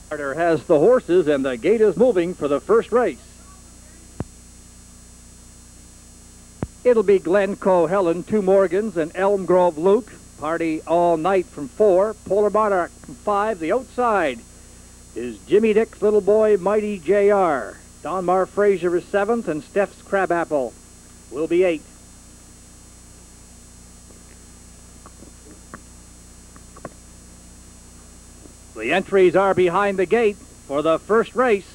Starter has the horses, and the gate is moving for the first race. It'll be Glencoe Helen, Two Morgans, and Elm Grove Luke. Party All Night from 4. Polar Monarch from 5. The outside is Jimmy Dick's Little Boy, Mighty J.R. Donmar Fraser is 7th, and Steph's Crabapple will be 8th. The entries are behind the gate for the first race.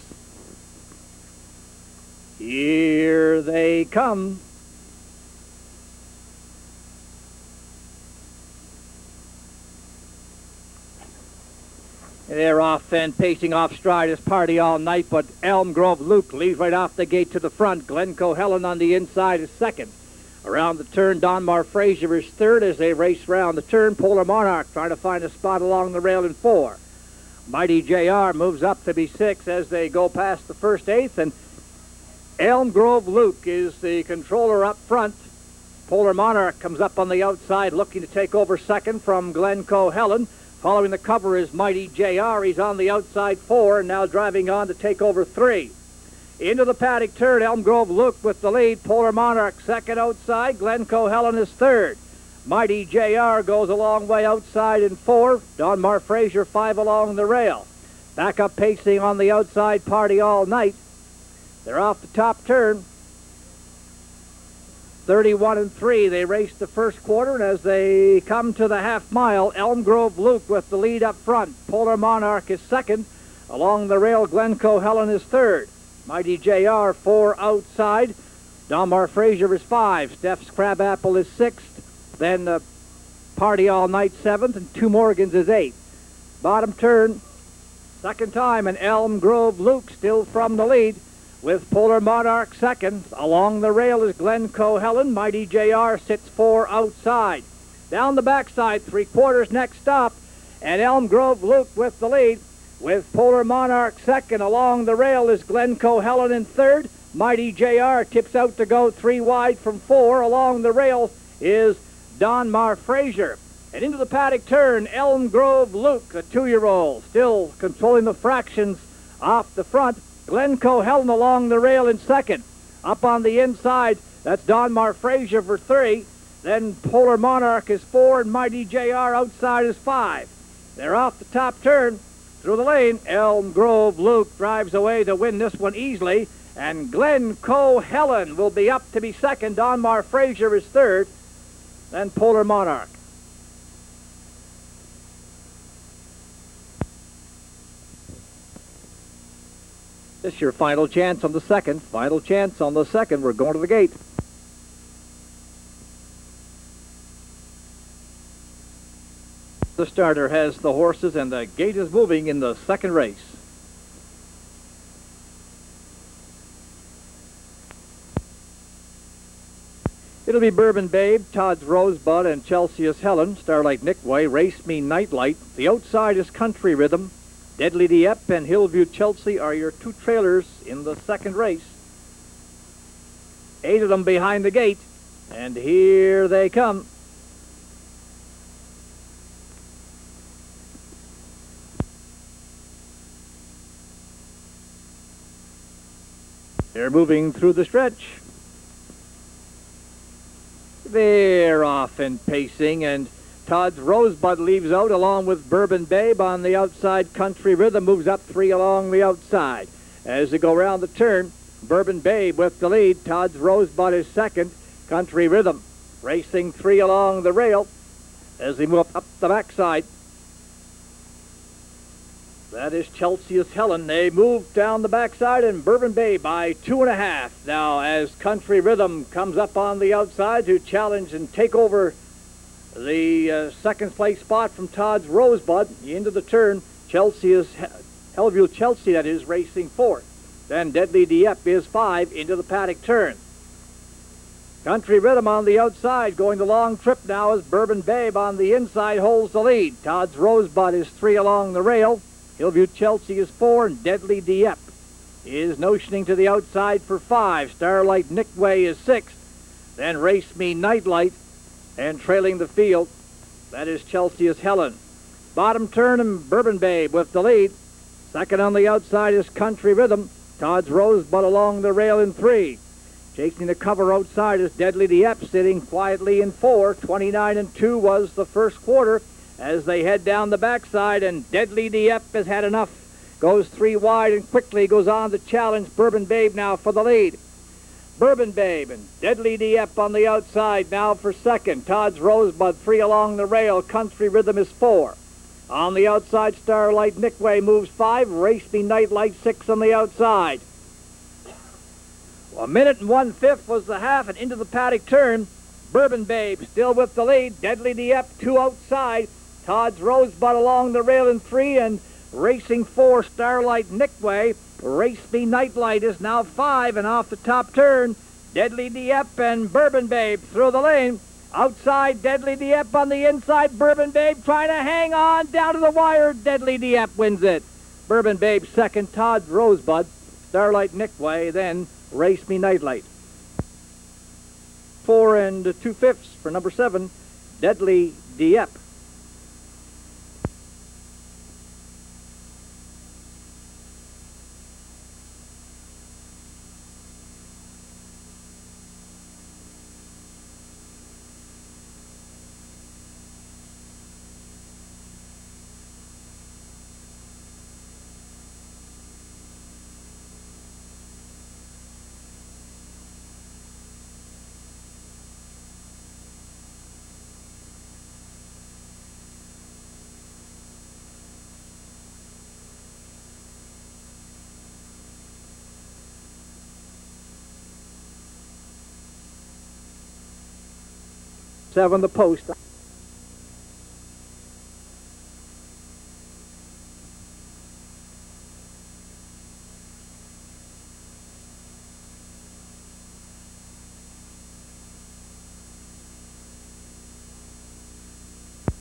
Here they come. They're off and pacing off stride as Party All Night, but Elm Grove Luke leads right off the gate to the front. Glencoe Helen on the inside is 2nd. Around the turn, Donmar Fraser is 3rd as they race round the turn. Polar Monarch trying to find a spot along the rail in 4. Mighty J.R. moves up to be 6 as they go past the first 8th, and Elm Grove Luke is the controller up front. Polar Monarch comes up on the outside looking to take over 2nd from Glencoe Helen. Following the cover is Mighty J.R. He's on the outside 4 and now driving on to take over 3. Into the paddock turn, Elm Grove Luke with the lead. Polar Monarch 2nd outside. Glencoe Helen is 3rd. Mighty J.R. goes a long way outside in 4. Donmar Fraser 5 along the rail. Back up pacing on the outside, Party All Night. They're off the top turn. 31 and 3. They race the first quarter, and as they come to the half mile, Elm Grove Luke with the lead up front. Polar Monarch is 2nd. Along the rail, Glencoe Helen is 3rd. Mighty J.R. 4 outside. Donmar Fraser is 5. Steph's Crabapple is 6th. Then Party All Night 7th, and Two Morgans is 8th. Bottom turn, second time, and Elm Grove Luke still from the lead, with Polar Monarch 2nd. Along the rail is Glencoe Helen. Mighty J.R. sits 4 outside. Down the backside, 3/4 next stop, and Elm Grove Luke with the lead, with Polar Monarch 2nd. Along the rail is Glencoe Helen in 3rd. Mighty J.R. tips out to go 3 wide from 4. Along the rail is Donmar Fraser. And into the paddock turn, Elm Grove Luke, a 2-year-old, still controlling the fractions off the front. Glencoe Helen along the rail in 2nd. Up on the inside, that's Donmar Fraser for 3. Then Polar Monarch is 4, and Mighty J.R. outside is 5. They're off the top turn. Through the lane, Elm Grove Luke drives away to win this one easily, and Glencoe Helen will be up to be 2nd. Donmar Fraser is 3rd. Then Polar Monarch. This is your final chance on the 2nd. Final chance on the 2nd. We're going to the gate. The starter has the horses, and the gate is moving in the second race. It'll be Bourbon Babe, Todd's Rosebud, and Chelsea's Helen. Starlight Nickway, Race Me Nightlight. The outside is Country Rhythm. Deadly Dieppe and Hillview Chelsea are your 2 trailers in the second race. 8 of them behind the gate, and here they come. They're moving through the stretch. They're off and pacing, and Todd's Rosebud leaves out along with Bourbon Babe on the outside. Country Rhythm moves up 3 along the outside. As they go around the turn, Bourbon Babe with the lead. Todd's Rosebud is 2nd. Country Rhythm racing 3 along the rail as they move up the backside. That is Chelsea's Helen. They move down the backside, and Bourbon Babe by 2.5. Now as Country Rhythm comes up on the outside to challenge and take over the second place spot from Todd's Rosebud. Into the turn, Hillview Chelsea, that is, racing 4th. Then Deadly Dieppe is 5 into the paddock turn. Country Rhythm on the outside, going the long trip now as Bourbon Babe on the inside holds the lead. Todd's Rosebud is 3 along the rail. Hillview Chelsea is 4, and Deadly Dieppe is notioning to the outside for 5. Starlight Nickway is 6th. Then Race Me Nightlight, and trailing the field, that is Chelsea's Helen. Bottom turn, and Bourbon Babe with the lead. Second on the outside is Country Rhythm. Todd's Rosebud along the rail in 3. Chasing the cover outside is Deadly Dieppe, sitting quietly in 4. 29-2 was the first quarter as they head down the backside, and Deadly Dieppe has had enough. Goes 3 wide and quickly goes on to challenge Bourbon Babe now for the lead. Bourbon Babe and Deadly Dieppe on the outside now for second. Todd's Rosebud 3 along the rail. Country Rhythm is 4. On the outside, Starlight Nickway moves 5. Race Me Nightlight 6 on the outside. Well, 1:01 was the half, and into the paddock turn. Bourbon Babe still with the lead. Deadly Dieppe 2 outside. Todd's Rosebud along the rail in 3, and racing 4, Starlight Nickway. Race Me Nightlight is now 5, and off the top turn, Deadly Dieppe and Bourbon Babe through the lane. Outside, Deadly Dieppe on the inside. Bourbon Babe trying to hang on down to the wire. Deadly Dieppe wins it. Bourbon Babe second, Todd's Rosebud, Starlight Nickway, then Race Me Nightlight. 4 2/5 for number 7, Deadly Dieppe. Seven the post.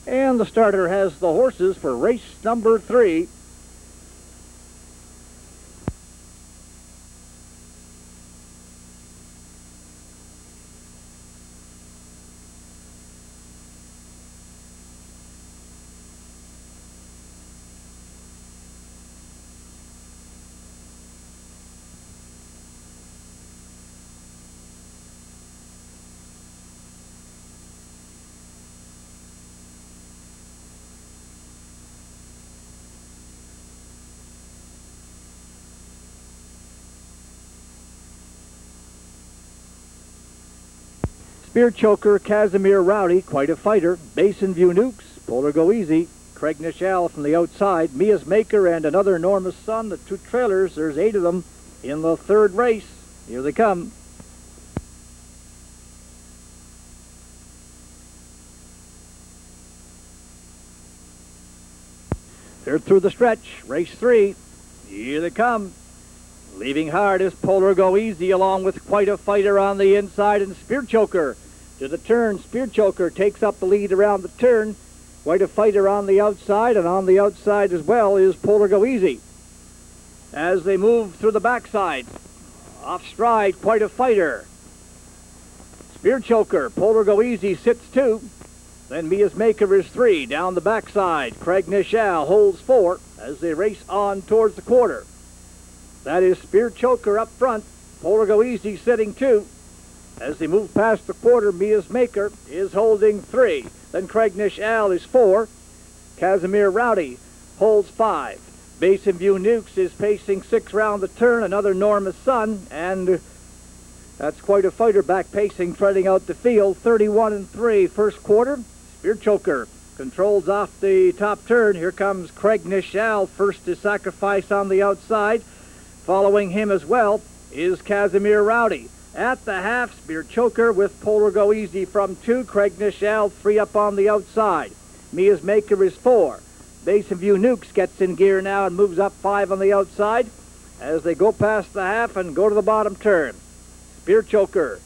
And the starter has the horses for race number 3. Spear Choker, Casimir Rowdy, quite a fighter. Basin View Nukes, Polar Go Easy. Craig Nichal from the outside. Mia's Maker and another Enormous Sun, the 2 trailers. There's 8 of them in the 3rd race. Here they come. They're through the stretch. Race 3. Here they come. Leaving hard is Polar Go Easy along with quite a fighter on the inside, and Spear Choker to the turn. Spear Choker takes up the lead around the turn. Quite a fighter on the outside, and on the outside as well is Polar Go Easy. As they move through the backside, off stride, quite a fighter. Spear Choker, Polar Go Easy sits 2. Then Mia's Maker is 3. Down the backside, Craig Nichal holds 4 as they race on towards the quarter. That is Spear Choker up front. Polar Go Easy sitting 2. As they move past the quarter, Mia's Maker is holding 3. Then Craig Nichal is 4. Casimir Rowdy holds 5. Basin View Nukes is pacing 6 round the turn. Another Enormous Sun, and that's quite a fighter back pacing, treading out the field. 31-3 first quarter. Spear Choker controls off the top turn. Here comes Craig Nichal, first to sacrifice on the outside. Following him as well is Casimir Rowdy. At the half, Spear Choker with Polar Go Easy from 2. Craig Nichal 3 up on the outside. Mia's Maker is 4. Basin View Nukes gets in gear now and moves up 5 on the outside as they go past the half and go to the bottom turn. Spear Choker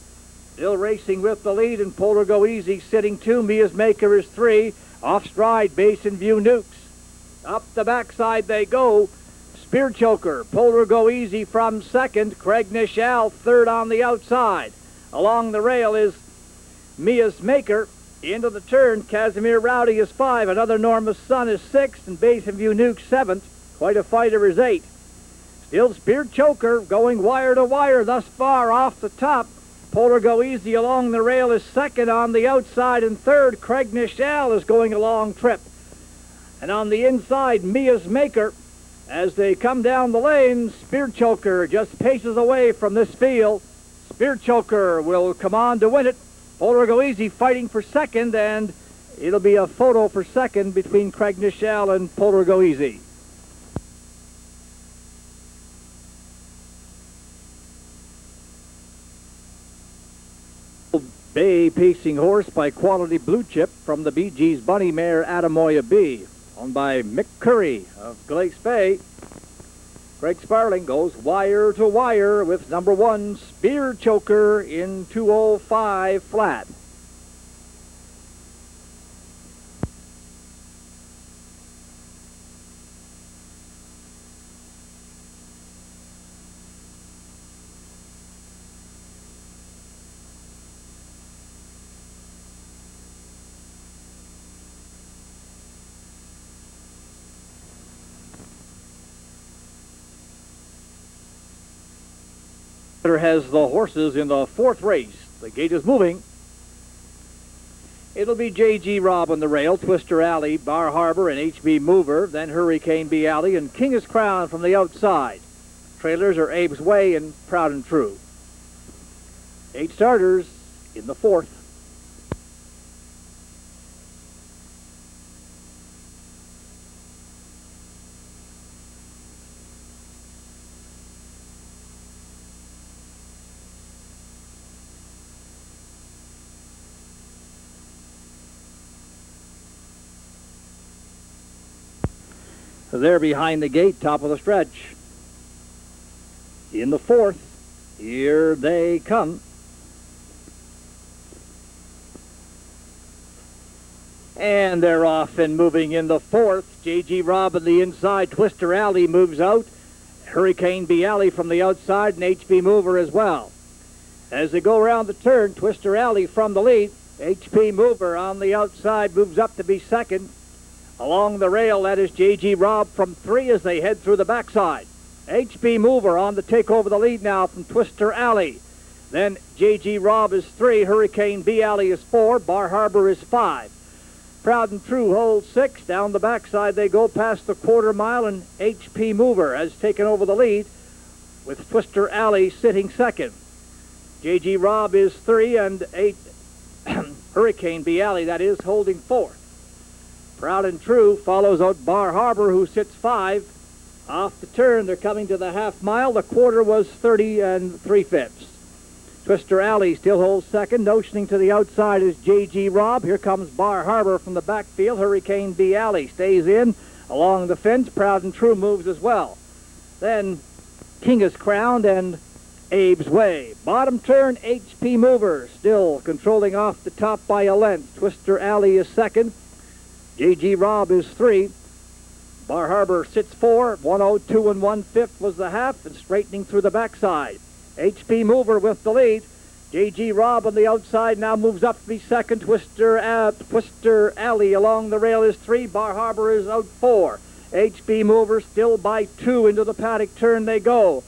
still racing with the lead, and Polar Go Easy sitting 2. Mia's Maker is 3. Off stride, Basin View Nukes. Up the backside they go. Spear Choker, Polar Go Easy from 2nd. Craig Nichal 3rd on the outside. Along the rail is Mia's Maker. Into the turn, Casimir Rowdy is 5. Another Enormous Sun is 6th, and Basin View Nuke 7th. Quite a fighter is 8. Still Spear Choker going wire to wire thus far off the top. Polar Go Easy along the rail is second on the outside, and third Craig Nichelle is going a long trip. And on the inside, Mia's Maker. As they come down the lane, Spear Choker just paces away from this field. Spear Choker will come on to win it. Polar Go Easy fighting for second, and it'll be a photo for second between Craig Nichelle and Polar Go Easy. Bay Pacing Horse by Quality Blue Chip from the Bee Gees Bunny Mare Adamoya B, owned by Mick Curry of Glace Bay. Greg Sparling goes wire to wire with number 1 Spear Choker in 2:05 flat. Has the horses in the 4th race. The gate is moving. It'll be J.G. Robb on the rail, Twister Alley, Bar Harbor, and H.B. Mover, then Hurricane B Alley and King's Crown from the outside. Trailers are Abe's Way and Proud and True. 8 starters in the 4th. There behind the gate, top of the stretch. In the 4th, here they come. And they're off and moving in the 4th. J.G. Robb on the inside. Twister Alley moves out. Hurricane B Alley from the outside, and H.B. Mover as well. As they go around the turn, Twister Alley from the lead. H.P. Mover on the outside moves up to be second. Along the rail, that is J.G. Robb from 3 as they head through the backside. H.P. Mover on to take over the lead now from Twister Alley. Then J.G. Robb is 3, Hurricane B Alley is 4, Bar Harbor is 5. Proud and True holds 6. Down the backside they go past the quarter mile, and H.P. Mover has taken over the lead with Twister Alley sitting second. J.G. Robb is 3, and 8 Hurricane B Alley, that is, holding 4th. Proud and True follows out Bar Harbor, who sits 5. Off the turn, they're coming to the half mile. The quarter was 30 3/5. Twister Alley still holds second. Notioning to the outside is J.G. Robb. Here comes Bar Harbor from the backfield. Hurricane B Alley stays in along the fence. Proud and True moves as well. Then King's Crown and Abe's Way. Bottom turn, H.P. Mover still controlling off the top by a length. Twister Alley is second. J.G. Robb is 3. Bar Harbor sits 4. 1:02 1/5 was the half, and straightening through the backside. H.P. Mover with the lead. J.G. Robb on the outside now moves up to be second. Twister Alley along the rail is 3. Bar Harbor is out 4. H.P. Mover still by 2 into the paddock turn they go.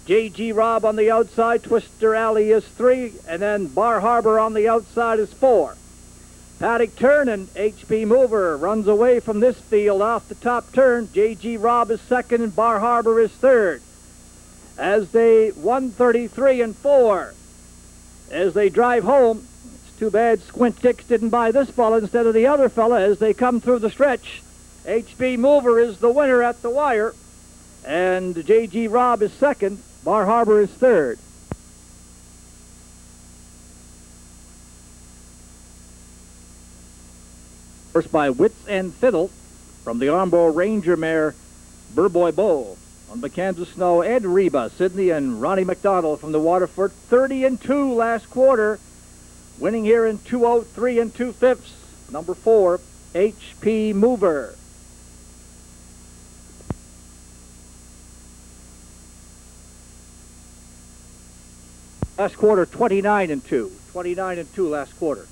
J.G. Robb on the outside. Twister Alley is 3. And then Bar Harbor on the outside is 4. Paddock turn, and H.P. Mover runs away from this field off the top turn. J.G. Robb is second, and Bar Harbor is third. As they 133 and 4. As they drive home, it's too bad Squint Dix didn't buy this fella instead of the other fella as they come through the stretch. H.P. Mover is the winner at the wire, and J.G. Robb is second. Bar Harbor is third. First by Wits and Fiddle from the Armbo Ranger mare Burboy Bow. On the Kansas Snow, Ed Reba, Sidney, and Ronnie McDonald from the Waterford. 30 and 2 last quarter. Winning here in 2:03 2/5. Number 4, H.P. Mover. Last quarter, 29 and 2. 29 and 2 last quarter.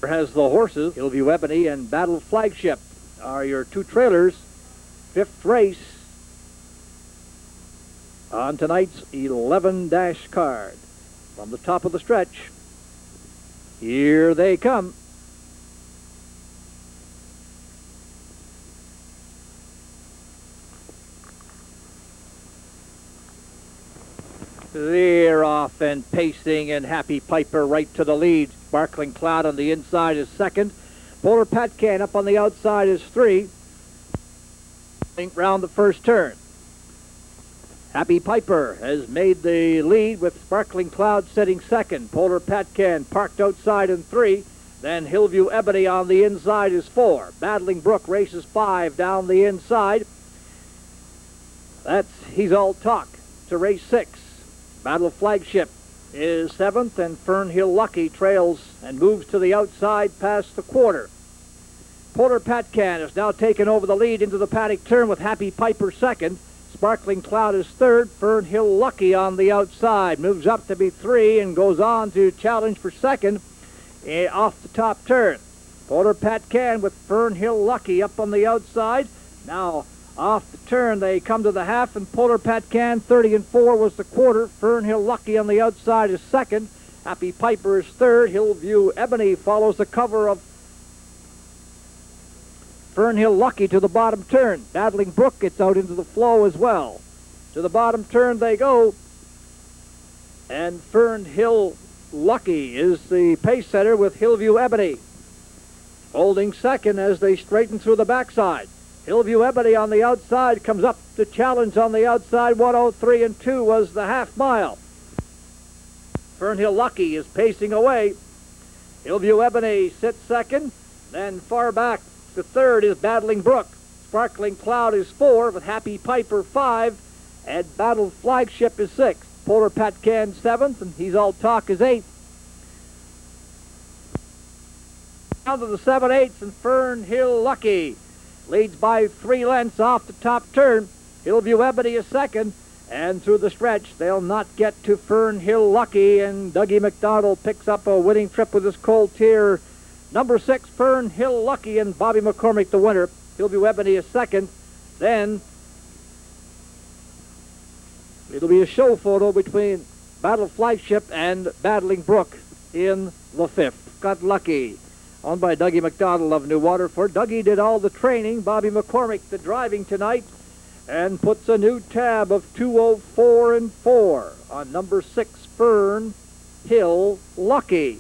Has the horses. Hillview Ebony and Battle Flagship are your two trailers. Fifth race on tonight's 11-dash card. From the top of the stretch, here they come. They're off and pacing, and Happy Piper right to the lead. Sparkling Cloud on the inside is second. Polar Patcan up on the outside is three. Round the first turn. Happy Piper has made the lead with Sparkling Cloud sitting second. Polar Patcan parked outside in three. Then Hillview Ebony on the inside is four. Battling Brook races five down the inside. He's All Talk to race six. Battle Flagship is seventh, and Fernhill Lucky trails and moves to the outside past the quarter. Polar Patcan has now taken over the lead into the paddock turn with Happy Piper second. Sparkling Cloud is third. Fernhill Lucky on the outside moves up to be three and goes on to challenge for second off the top turn. Polar Patcan with Fernhill Lucky up on the outside. Now off the turn, they come to the half, and Polar Patcan 30 and 4 was the quarter. Fernhill Lucky on the outside is second. Happy Piper is third. Hillview Ebony follows the cover of Fernhill Lucky to the bottom turn. Battling Brook gets out into the flow as well. To the bottom turn they go, and Fernhill Lucky is the pace setter with Hillview Ebony holding second as they straighten through the backside. Hillview Ebony on the outside comes up to challenge on the outside. 103 and 2 was the half mile. Fernhill Lucky is pacing away. Hillview Ebony sits second. Then far back to third is Battling Brook. Sparkling Cloud is four with Happy Piper five. And Battle Flagship is sixth. Polar Patcan seventh, and He's All Talk is eighth. Down to the 7/8, and Fernhill Lucky leads by 3 lengths off the top turn. Hillview Ebony is second, and through the stretch, they'll not get to Fernhill Lucky, and Dougie McDonald picks up a winning trip with his Colt here. Number 6, Fernhill Lucky, and Bobby McCormick the winner. Hillview Ebony is second. Then it'll be a show photo between Battle Flagship and Battling Brook in the fifth. Got Lucky, owned by Dougie McDonald of New Waterford. Dougie did all the training. Bobby McCormick the driving tonight, and puts a new tab of 2:04 and 4 on number 6, Fernhill Lucky.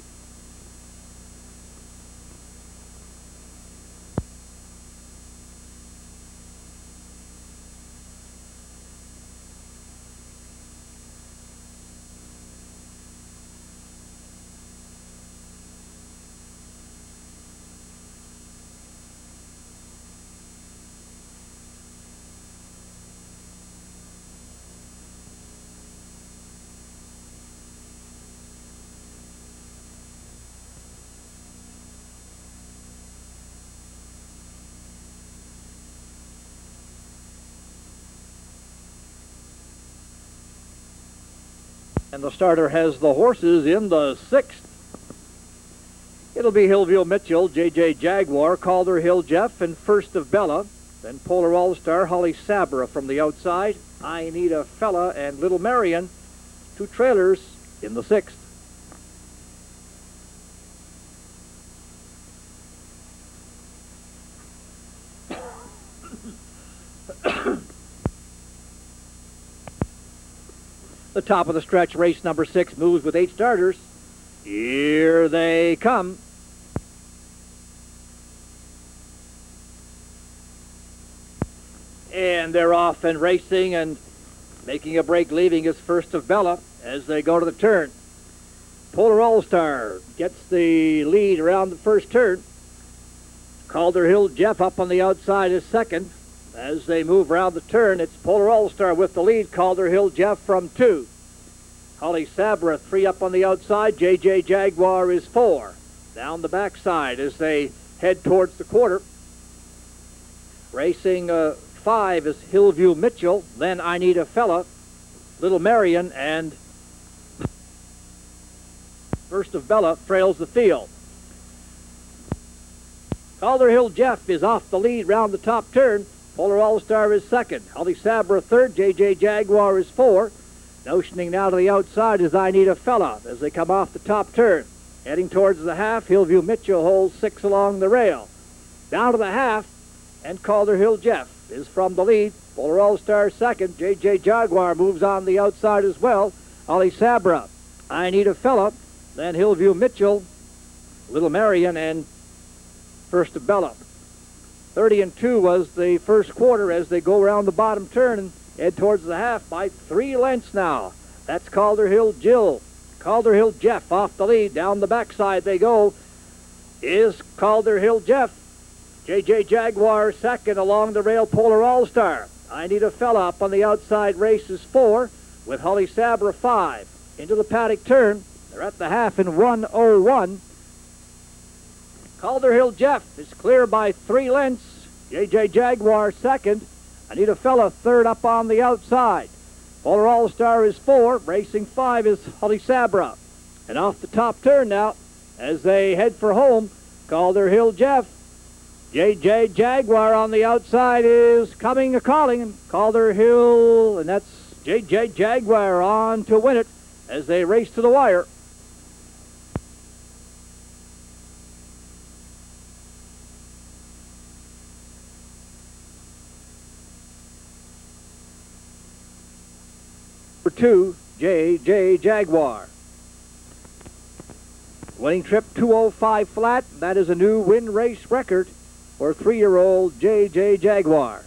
And the starter has the horses in the sixth. It'll be Hillview Mitchell, J.J. Jaguar, Calder Hill Jeff, and First of Bella. Then Polar All-Star, Holly Sabra from the outside. I Need a Fella and Little Marion, two trailers in the sixth. The top of the stretch, race number 6, moves with 8 starters. Here they come. And they're off and racing, and making a break, leaving is First of Bella as they go to the turn. Polar All-Star gets the lead around the first turn. Calder Hill Jeff up on the outside is second. As they move around the turn, it's Polar All-Star with the lead. Calder Hill Jeff from 2. Holly Sabra 3 up on the outside. J.J. Jaguar is 4. Down the backside as they head towards the quarter. Racing 5 is Hillview Mitchell. Then I Need a Fella, Little Marion, and First of Bella trails the field. Calder Hill Jeff is off the lead round the top turn. Polar All-Star is second. Holly Sabra third. JJ Jaguar is four. Notioning now to the outside is I Need a Fella as they come off the top turn. Heading towards the half, Hillview Mitchell holds six along the rail. Down to the half, and Calder Hill Jeff is from the lead. Polar All-Star second. JJ Jaguar moves on the outside as well. Holly Sabra, I Need a Fella, then Hillview Mitchell, Little Marion, and First of Bella. 30-2 was the first quarter as they go around the bottom turn and head towards the half by 3 lengths now. That's Calder Hill Jill. Calder Hill Jeff off the lead. Down the backside they go is Calder Hill Jeff. JJ Jaguar second along the rail. Polar All-Star. I Need a Fella up on the outside races 4 with Holly Sabra 5. Into the paddock turn. They're at the half in 1:01. Calder Hill Jeff is clear by 3 lengths. JJ Jaguar second. I Need a Fella third up on the outside. Polar All-Star is 4. Racing 5 is Holly Sabra. And off the top turn now as they head for home, Calder Hill Jeff. JJ Jaguar on the outside is coming a-calling. And Calder Hill, and that's JJ Jaguar on to win it as they race to the wire. For 2, JJ Jaguar. Winning trip 2:05 flat. That is a new win race record for 3-year-old JJ Jaguar.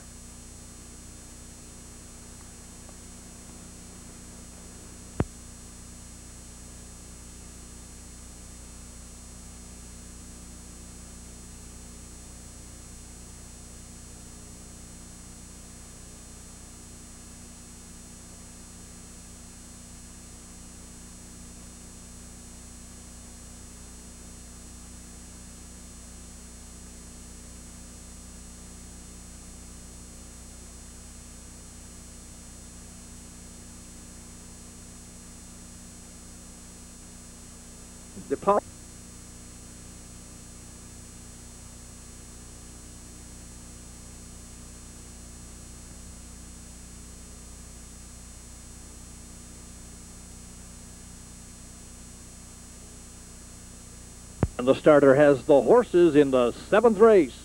And the starter has the horses in the 7th race.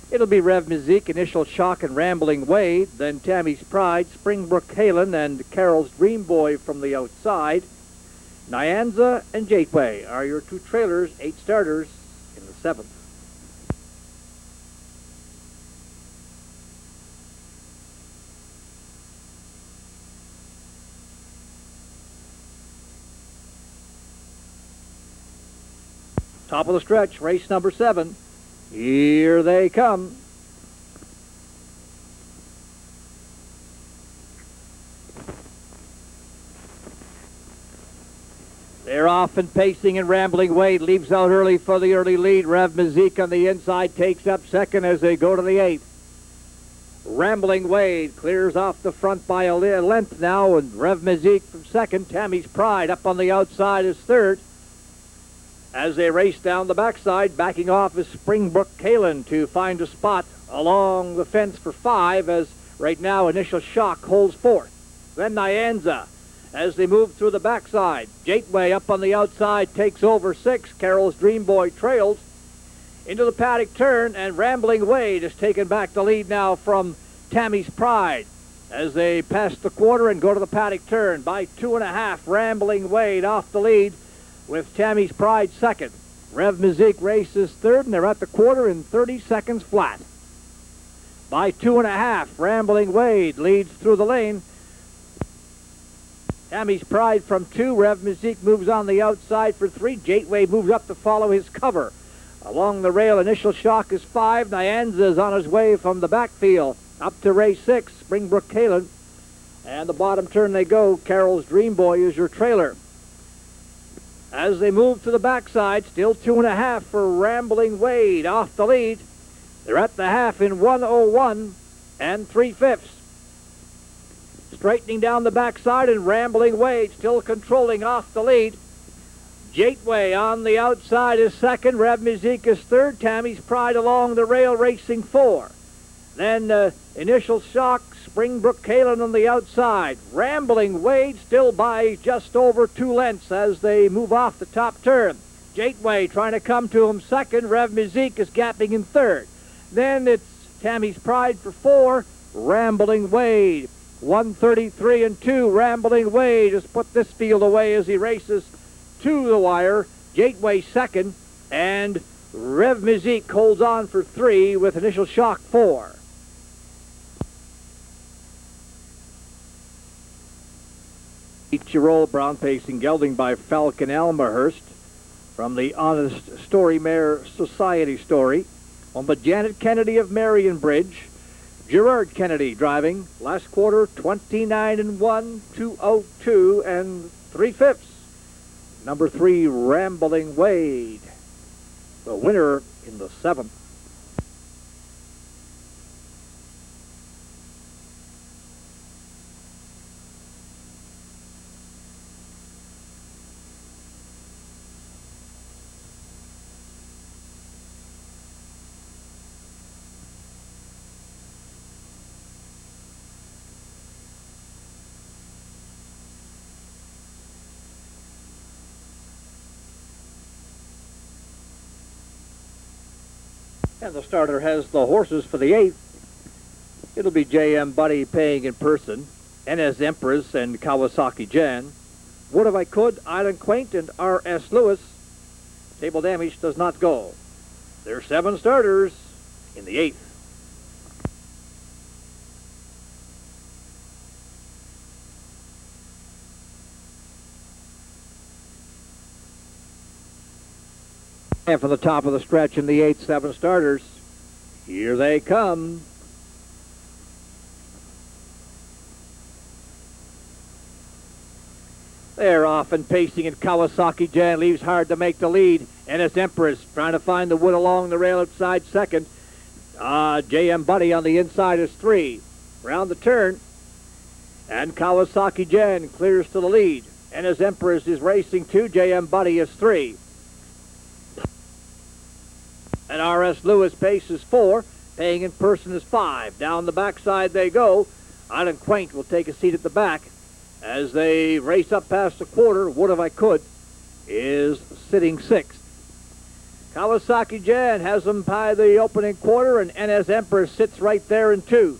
It'll be Rev Mizik, Initial Shock, and Rambling Wade, then Tammy's Pride, Springbrook Halen, and Carol's Dream Boy from the outside. Nyanza and Gateway are your 2 trailers, 8 starters in the 7th. Top of the stretch, race number 7. Here they come. They're off and pacing, and Rambling Wade leaves out early for the early lead. Rev Mizik on the inside takes up second as they go to the 8th. Rambling Wade clears off the front by a length now, and Rev Mizik from second. Tammy's Pride up on the outside is third. As they race down the backside, backing off is Springbrook Halen to find a spot along the fence for 5, as right now Initial Shock holds 4th. Then Nyanza as they move through the backside. Gateway up on the outside takes over 6. Carol's Dream Boy trails into the paddock turn, and Rambling Wade has taken back the lead now from Tammy's Pride as they pass the quarter and go to the paddock turn. By 2.5, Rambling Wade off the lead with Tammy's Pride second. Rev Mizik races third, and they're at the quarter in 30 seconds flat. By 2.5, Rambling Wade leads through the lane. Tammy's Pride from 2. Rev Mizik moves on the outside for 3. Gateway moves up to follow his cover. Along the rail, Initial Shock is 5. Nyanza is on his way from the backfield up to race 6. Springbrook Halen. And the bottom turn they go. Carol's Dream Boy is your trailer. As they move to the backside, still 2.5 for Rambling Wade off the lead. They're at the half in 1:01 and 3/5. Straightening down the backside, and Rambling Wade still controlling off the lead. Gateway on the outside is second. Rev Musique is third. Tammy's Pride along the rail racing 4. Then Initial Shock, Springbrook Kalen on the outside. Rambling Wade still by just over 2 lengths as they move off the top turn. Gateway trying to come to him second. Rev Musique is gapping in third. Then it's Tammy's Pride for 4. Rambling Wade. 133 and 2. Rambling Wade has put this field away as he races to the wire. Gateway second, and Rev Musique holds on for 3 with Initial Shock 4. Eight-year-old brown pacing gelding by Falcon Elmhurst from the Honest Story Mare Society story. On the Janet Kennedy of Marion Bridge. Gerard Kennedy driving. Last quarter, 29 and 1, 202 and 3/5. Number 3, Rambling Wade, the winner in the 7th. And the starter has the horses for the 8th. It'll be J.M. Buddy paying in person, NS Empress and Kawasaki Jan. Would If I Could, Island Quaint, and R.S. Lewis. Table damage does not go. There are 7 starters in the 8th. And from the top of the stretch in the 8th, 7 starters. Here they come. They're off and pacing, and Kawasaki Jan leaves hard to make the lead. NS Empress trying to find the wood along the rail outside second. J.M. Buddy on the inside is 3. Round the turn. And Kawasaki Jan clears to the lead. NS Empress is racing 2. J.M. Buddy is 3. And R.S. Lewis paces 4. Paying in person is 5. Down the backside they go. Island Quaint will take a seat at the back. As they race up past the quarter, Would If I Could is sitting 6th. Kawasaki Jan has them by the opening quarter, and NS Emperor sits right there in 2.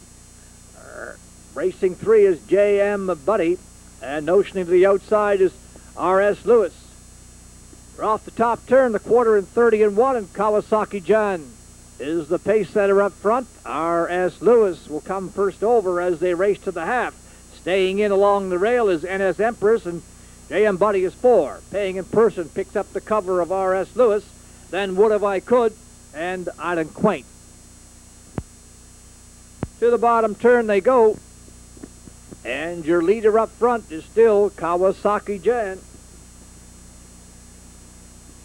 Racing 3 is J.M. Buddy, and notioning to the outside is R.S. Lewis. We're off the top turn, the quarter in 30 and 1, and Kawasaki Jan is the pace setter up front. R.S. Lewis will come first over as they race to the half. Staying in along the rail is NS Empress, and J.M. Buddy is 4. Paying in person picks up the cover of R.S. Lewis, then Would If I Could, and Island Quaint. To the bottom turn they go, and your leader up front is still Kawasaki Jan,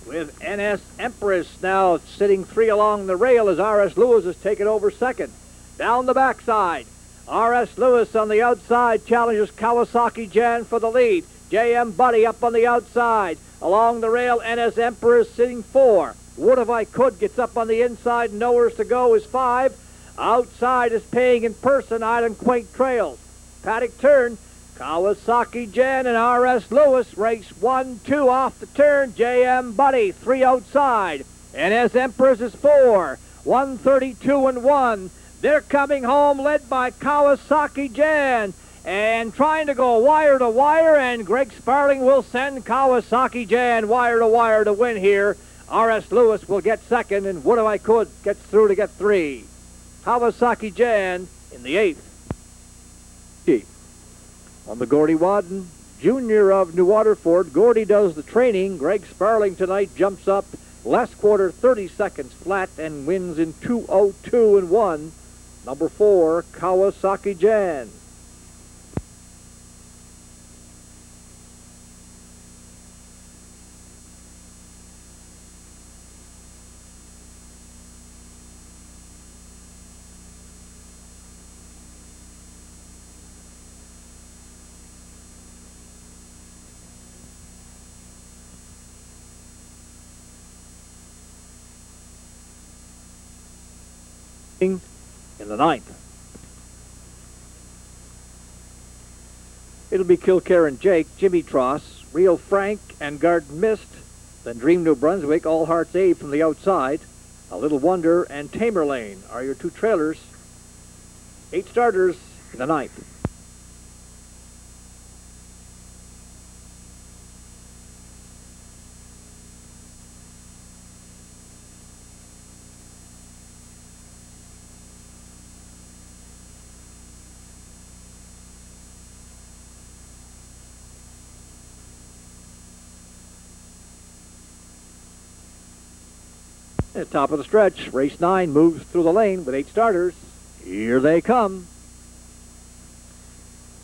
with NS Empress now sitting 3 along the rail as R.S. Lewis has taken over second. Down the backside, R.S. Lewis on the outside challenges Kawasaki Jan for the lead. J.M. Buddy up on the outside. Along the rail, NS Emperor is sitting 4. Would If I Could gets up on the inside. Nowhere to go is 5. Outside is Paying in Person. Island Quaint trails. Paddock turn. Kawasaki Jan and R.S. Lewis race 1-2 off the turn. J.M. Buddy 3 outside. NS Empress is 4. 132 and 1. They're coming home led by Kawasaki Jan and trying to go wire to wire, and Greg Sparling will send Kawasaki Jan wire to wire to win here. R.S. Lewis will get second, and Would If I Could gets through to get 3. Kawasaki Jan in the 8th. On the Gordy Wadden Jr. of New Waterford, Gordy does the training. Greg Sparling tonight jumps up last quarter 30 seconds flat and wins in 2:02 and 1. Number 4, Kawasaki Jan. in the ninth. It'll be Kilkerran Jake, Jimmy Tross, Real Frank, and Garden Mist. Then Dream New Brunswick, All Hearts Abe from the outside. A Little Wonder and Tamerlane are your two trailers. 8 starters in the ninth. At top of the stretch, race 9 moves through the lane with 8 starters. Here they come.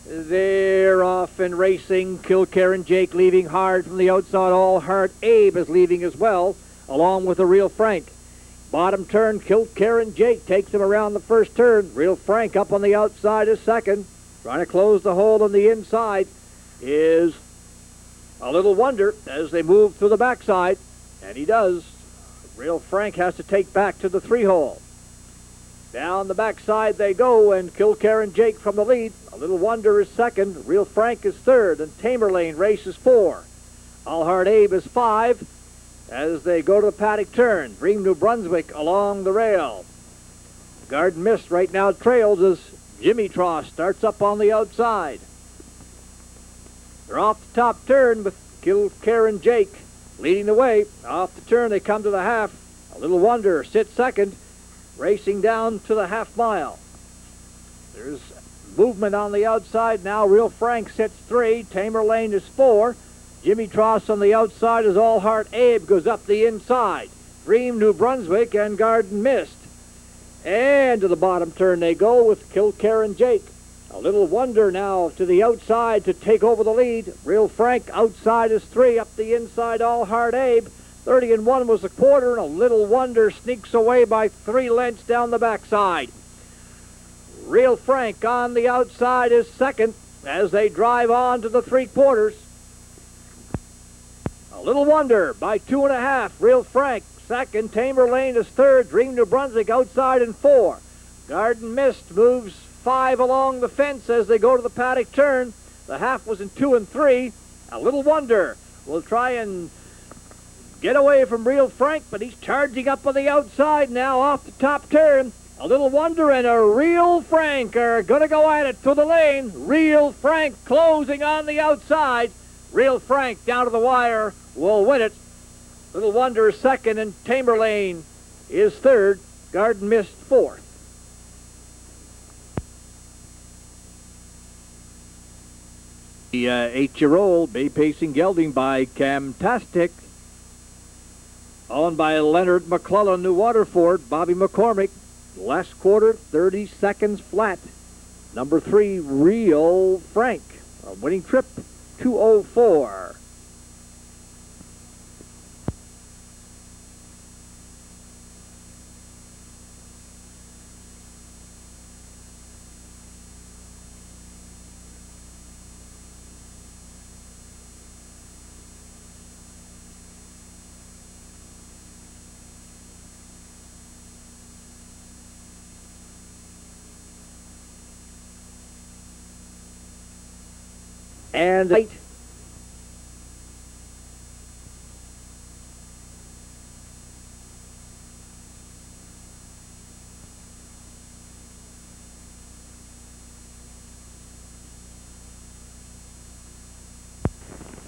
They're off and racing. Kilkerran Jake leaving hard from the outside. All Heart Abe is leaving as well, along with the Real Frank. Bottom turn, Kilkerran Jake takes him around the first turn. Real Frank up on the outside is second. Trying to close the hole on the inside is A Little Wonder as they move through the backside, and he does. Real Frank has to take back to the 3-hole. Down the backside they go, and Kilkerran Jake from the lead. A Little Wonder is second. Real Frank is third, and Tamerlane races 4. All Heart Abe is 5 as they go to the paddock turn. Dream New Brunswick along the rail. Garden Mist right now trails as Jimmy Tross starts up on the outside. They're off the top turn with Kilkerran Jake leading the way. Off the turn they come to the half. A Little Wonder sits second, racing down to the half mile. There's movement on the outside now. Real Frank sits 3. Tamerlane is 4. Jimmy Tross on the outside as All Heart Abe goes up the inside. Dream New Brunswick and Garden Mist. And to the bottom turn they go with Kilkerran Jake. A Little Wonder now to the outside to take over the lead. Real Frank outside is 3. Up the inside, All Heart Abe. 30-1 was the quarter, and A Little Wonder sneaks away by 3 lengths down the backside. Real Frank on the outside is second as they drive on to the 3/4. A Little Wonder by 2.5. Real Frank second. Tamerlane is third. Dream New Brunswick outside in 4. Garden Mist moves 5 along the fence as they go to the paddock turn. The half was in 2 and 3. A Little Wonder will try and get away from Real Frank, but he's charging up on the outside now off the top turn. A Little Wonder and a Real Frank are going to go at it through the lane. Real Frank closing on the outside. Real Frank down to the wire will win it. Little Wonder is second, and Tamerlane is third. Garden Mist 4th. The 8-year-old Bay Pacing Gelding by Camtastic, owned by Leonard McClellan, New Waterford, Bobby McCormick. Last quarter, 30 seconds flat. Number 3, Real Frank. A winning trip, 2:04. And 8.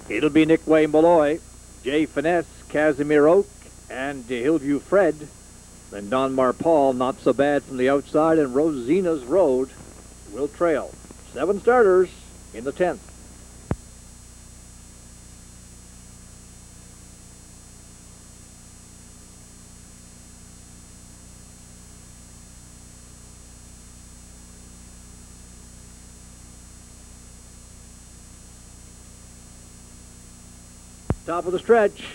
It'll be Nick Way Malloy, Jay Finesse, Casimir Oak, and Hillview Fred. Then Don Marpal, Not So Bad from the outside, and Rosina's Road will trail. 7 starters in the 10th. Top of the stretch.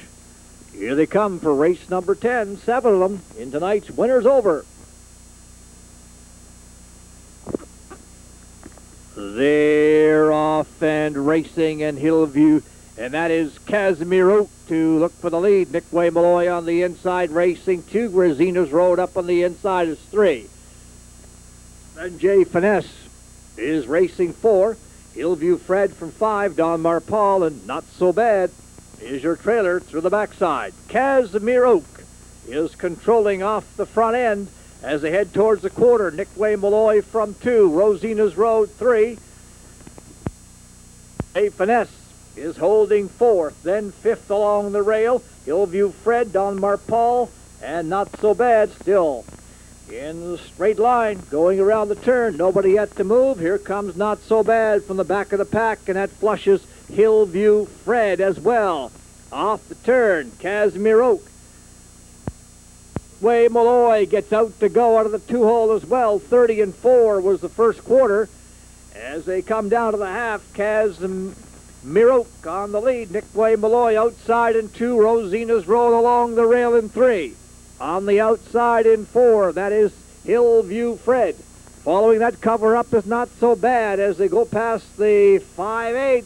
Here they come for race number 10. 7 of them in tonight's Winners Over. They're off and racing, and Hillview, and that is Casimir Oak to look for the lead. Nick Way Malloy on the inside racing 2. Rosina's Road up on the inside is 3. And Jay Finesse is racing 4. Hillview Fred from 5. Don Marpal and Not So Bad is your trailer through the backside. Casimir Oak is controlling off the front end as they head towards the quarter. Nick Way Malloy from 2. Rosina's Road 3. Jay Finesse is holding 4th, then 5th along the rail. Hillview Fred, Don Marpal, and Not So Bad still in the straight line, going around the turn. Nobody yet to move. Here comes Not So Bad from the back of the pack, and that flushes Hillview Fred as well. Off the turn, Casimir Oak. Way Malloy gets out to go out of the 2-hole as well. 30 and 4 was the first quarter. As they come down to the half, Casimir Oak on the lead. Nick Way Malloy outside in 2. Rosina's Road along the rail in 3. On the outside in 4, that is Hillview Fred. Following that cover up is Not So Bad as they go past the 5/8.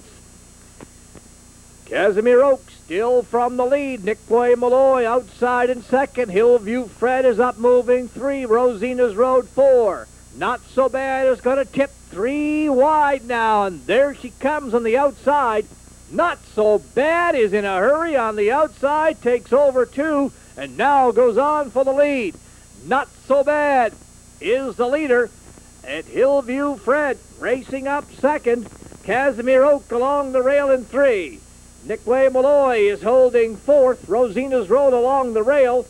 Casimir Oak still from the lead. Nick Way Malloy outside in 2nd. Hillview Fred is up moving 3. Rosina's Road 4. Not So Bad is going to tip 3 wide now, and there she comes on the outside. Not So Bad is in a hurry on the outside, takes over 2, and now goes on for the lead. Not So Bad is the leader at Hillview Fred, racing up 2nd. Casimir Oak along the rail in 3. Nick Way Malloy is holding 4th. Rosina's Road along the rail.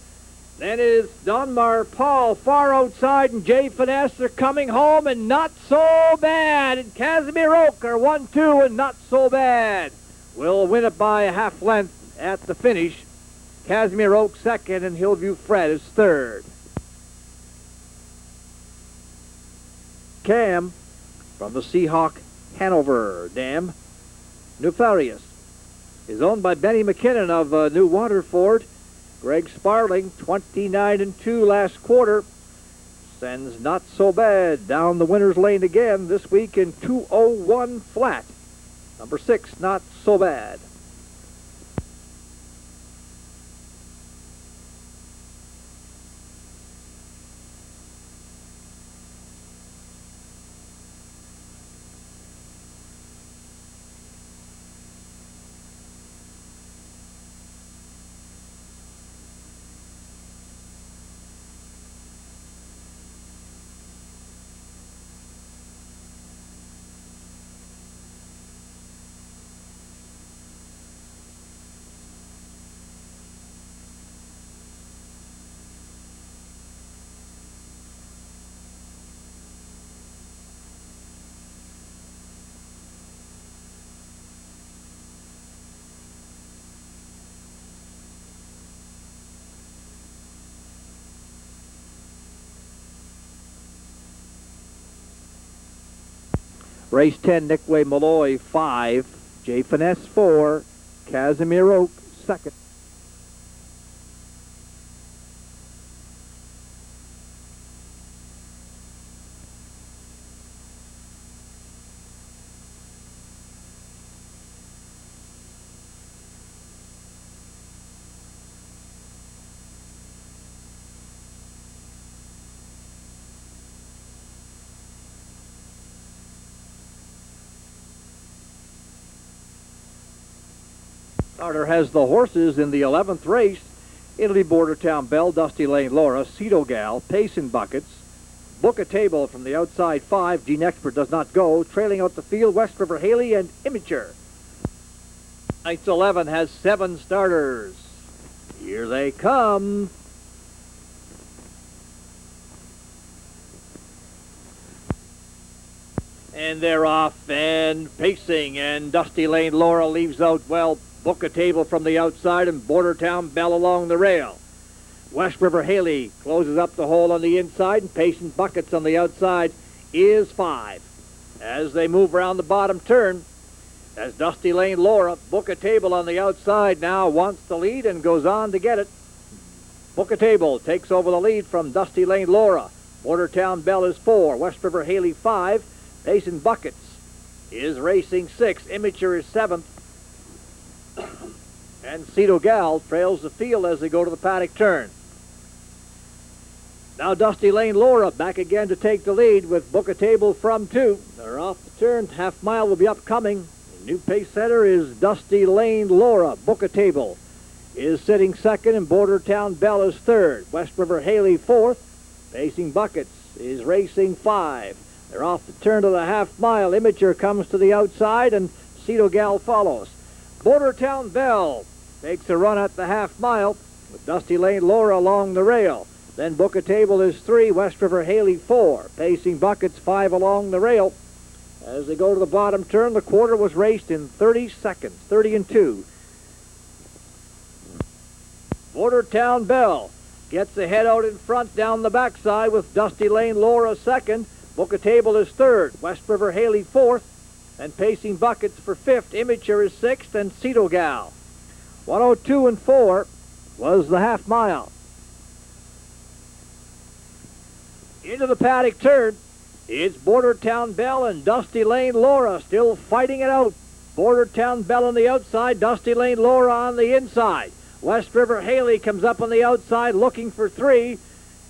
Then is Don Marpal far outside, and Jay Finesse are coming home, and Not So Bad and Casimir Oak are 1-2, and Not So Bad will win it by a half length at the finish. Casimir Oak 2nd, and Hillview Fred is 3rd. Cam from the Seahawk Hanover Dam. Nefarious is owned by Benny McKinnon of New Waterford. Greg Sparling, 29 and 2 last quarter, sends Not So Bad down the winner's lane again this week in 2:01 flat. Number 6, Not So Bad. Race 10, Nick Way Malloy 5, Jay Finesse 4, Casimir Oak 2nd. Starter has the horses in the 11th race. Italy Bordertown Belle, Dusty Lane Laura, Cedo Gal, Pacing Buckets, Book a Table from the outside 5. Gene Expert does not go. Trailing out the field, West River Haley and Immature. Night's 11 has 7 starters. Here they come. And they're off and pacing, and Dusty Lane Laura leaves out well. Book a Table from the outside and Bordertown Belle along the rail. West River Haley closes up the hole on the inside, and Patient Buckets on the outside is 5. As they move around the bottom turn, as Dusty Lane Laura, Book a Table on the outside now wants the lead and goes on to get it. Book a Table takes over the lead from Dusty Lane Laura. Bordertown Belle is 4. West River Haley 5. Pacing Buckets is racing 6. Immature is 7th. And Cedo Gal trails the field as they go to the paddock turn. Now Dusty Lane Laura back again to take the lead with Book a Table from 2. They're off the turn. Half mile will be upcoming. The new pace setter is Dusty Lane Laura. Book a Table is sitting second, and Bordertown Belle is third. West River Haley fourth. Pacing Buckets is racing 5. They're off the turn to the half mile. Imager comes to the outside, and Cedo Gal follows. Bordertown Belle takes a run at the half mile with Dusty Lane Laura along the rail. Then Book a Table is 3, West River Haley 4. Pacing Buckets 5 along the rail. As they go to the bottom turn, the quarter was raced in 30 seconds, 30 and 2. Bordertown Belle gets the head out in front down the backside with Dusty Lane Laura second. Book a Table is third, West River Haley fourth, and Pacing Buckets for fifth. Imager is sixth, and Cedo Gal. 102 and 4 was the half mile. Into the paddock turn, it's Bordertown Belle and Dusty Lane Laura still fighting it out. Bordertown Belle on the outside, Dusty Lane Laura on the inside. West River Haley comes up on the outside looking for 3,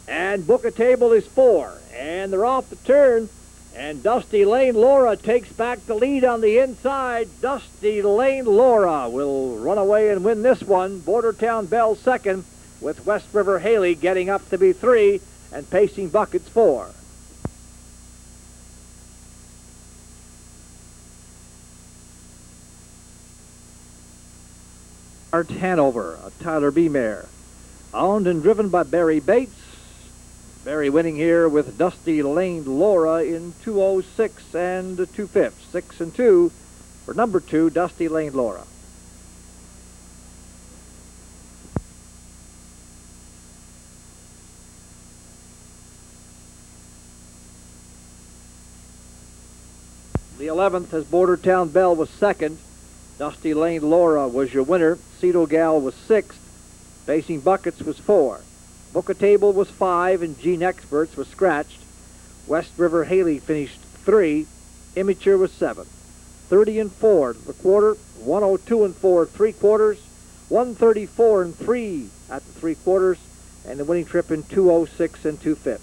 and Book a Table is 4. And they're off the turn, and Dusty Lane Laura takes back the lead on the inside. Dusty Lane Laura will run away and win this one. Bordertown Belle second, with West River Haley getting up to be 3. And Pacing Buckets 4. Art Hanover, a Tyler B. mare. Owned and driven by Barry Bates. Barry winning here with Dusty Lane Laura in 2:06 and 2/5. 6 and 2 for number 2, Dusty Lane Laura. The 11th, as Bordertown Belle was second. Dusty Lane Laura was your winner. Cedo Gal was 6th. Pacing Buckets was 4. Book a Table was 5, and Gene Experts was scratched. West River Haley finished 3. Imager was 7. 30 and 4 the quarter, 102 and 4 3/4, 134 and 3 at the 3/4, and the winning trip in 2:06 and 2/5.